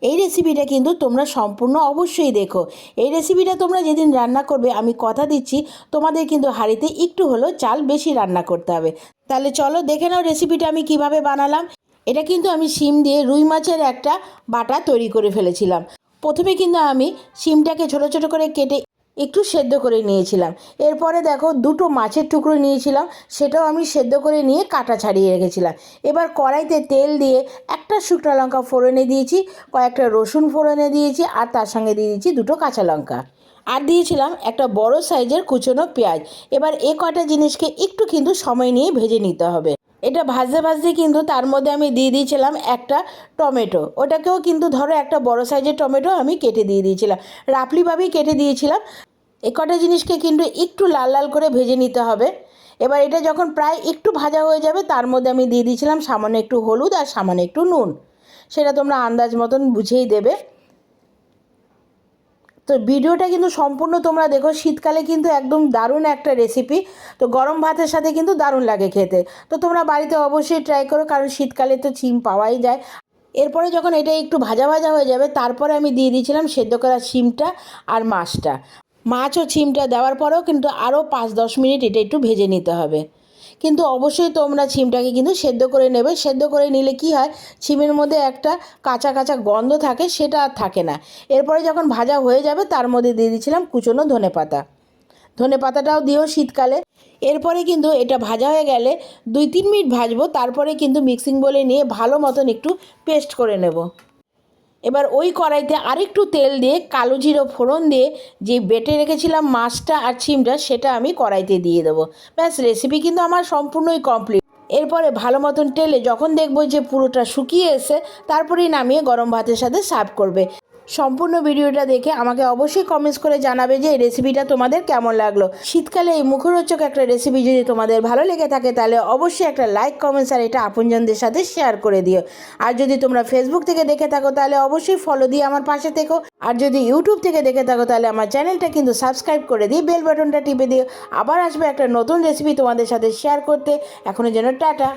এই রেসিপিটা কিন্তু তোমরা সম্পূর্ণ অবশ্যই দেখো। এই রেসিপিটা তোমরা যেদিন রান্না করবে আমি কথা দিচ্ছি তোমাদের কিন্তু হাঁড়িতে একটু হলেও চাল বেশি রান্না করতে হবে। তাহলে চলো দেখে নাও রেসিপিটা আমি কিভাবে বানালাম। এটা কিন্তু আমি শিম দিয়ে রুই মাছের একটা বাটা তৈরি করে ফেলেছিলাম। প্রথমে কিন্তু আমি শিমটাকে ছোট ছোট করে কেটে একটু সেদ্ধ করে নিয়েছিলাম। এরপরে দেখো দুটো মাছের টুকরো নিয়েছিলাম, সেটাও আমি সেদ্ধ করে নিয়ে কাটা ছাড়িয়ে রেখেছিলাম। এবার কড়াইতে তেল দিয়ে একটা শুকনো লঙ্কা ফোড়নে দিয়েছি, কয়েকটা রসুন ফোড়নে দিয়েছি, আর তার সঙ্গে দিয়ে দিয়েছি দুটো কাঁচা লঙ্কা, আর দিয়েছিলাম একটা বড় সাইজের কুচনো পেঁয়াজ। এবার এ কটা জিনিসকে একটু কিন্তু সময় নিয়ে ভেজে নিতে হবে। এটা ভাজতে ভাজতে কিন্তু তার মধ্যে আমি দিয়ে দিয়েছিলাম একটা টমেটো। ওটাকেও কিন্তু ধরো একটা বড় সাইজের টমেটো আমি কেটে দিয়ে দিয়েছিলাম, রাফলিভাবেই কেটে দিয়েছিলাম। এ কটা জিনিসকে কিন্তু একটু লাল লাল করে ভেজে নিতে হবে। এবার এটা যখন প্রায় একটু ভাজা হয়ে যাবে তার মধ্যে আমি দিয়ে দিয়েছিলাম সামান্য একটু হলুদ আর সামান্য একটু নুন। সেটা তোমরা আন্দাজ মতন বুঝেই দেবে। তো ভিডিওটা কিন্তু সম্পূর্ণ তোমরা দেখো। শীতকালে কিন্তু একদম দারুণ একটা রেসিপি। তো গরম ভাতের সাথে কিন্তু দারুণ লাগে খেতে। তো তোমরা বাড়িতে অবশ্যই ট্রাই করো, কারণ শীতকালে তো শিম পাওয়াই যায়। এরপরে যখন এটা একটু ভাজা ভাজা হয়ে যাবে তারপরে আমি দিয়ে দিয়েছিলাম সেদ্ধ করা শিমটা আর মাছটা। মাছ ও শিমটা দেওয়ার পরেও কিন্তু আরও 5-10 মিনিট এটা একটু ভেজে নিতে হবে। কিন্তু অবশ্যই তোমরা শিমটাকে কিন্তু সেদ্ধ করে নেবে। সেদ্ধ করে নিলে কি হয়, শিমের মধ্যে একটা কাঁচা কাঁচা গন্ধ থাকে, সেটা আর থাকে না। এরপরে যখন ভাজা হয়ে যাবে তার মধ্যে দিয়ে দিয়েছিলাম কুচনো ধনেপাতা। ধনেপাতাটাও দিও শীতকালে। এরপরে কিন্তু এটা ভাজা হয়ে গেলে 2-3 মিনিট ভাজবো, তারপরে কিন্তু মিক্সিং বলে নিয়ে ভালো মতন একটু পেস্ট করে নেব। এবার ওই কড়াইতে আরেকটু তেল দিয়ে কালো জিরে ফোড়ন দিয়ে যে বেটে রেখেছিলাম মাছটা আর শিমটা, সেটা আমি কড়াইতে দিয়ে দেবো। ব্যাস, রেসিপি কিন্তু আমার সম্পূর্ণই কমপ্লিট। এরপরে ভালো মতন টেলে যখন দেখবো যে পুরোটা শুকিয়ে এসে, তারপরেই নামিয়ে গরম ভাতের সাথে সার্ভ করবে। সম্পূর্ণ ভিডিওটা দেখে আমাকে অবশ্যই কমেন্টস করে জানাবে যে এই রেসিপিটা তোমাদের কেমন লাগলো। শীতকালে এই মুখরোচক একটা রেসিপি যদি তোমাদের ভালো লেগে থাকে তাহলে অবশ্যই একটা লাইক, কমেন্টস আর এটা আপনজনদের সাথে শেয়ার করে দিও। আর যদি তোমরা ফেসবুক থেকে দেখে থাকো তাহলে অবশ্যই ফলো দিয়ে আমার পাশে থেকো। আর যদি ইউটিউব থেকে দেখে থাকো তাহলে আমার চ্যানেলটা কিন্তু সাবস্ক্রাইব করে দিয়ে বেল বাটনটা টিপে দিও। আবার আসবে একটা নতুন রেসিপি তোমাদের সাথে শেয়ার করতে। এখনের জন্য টাটা।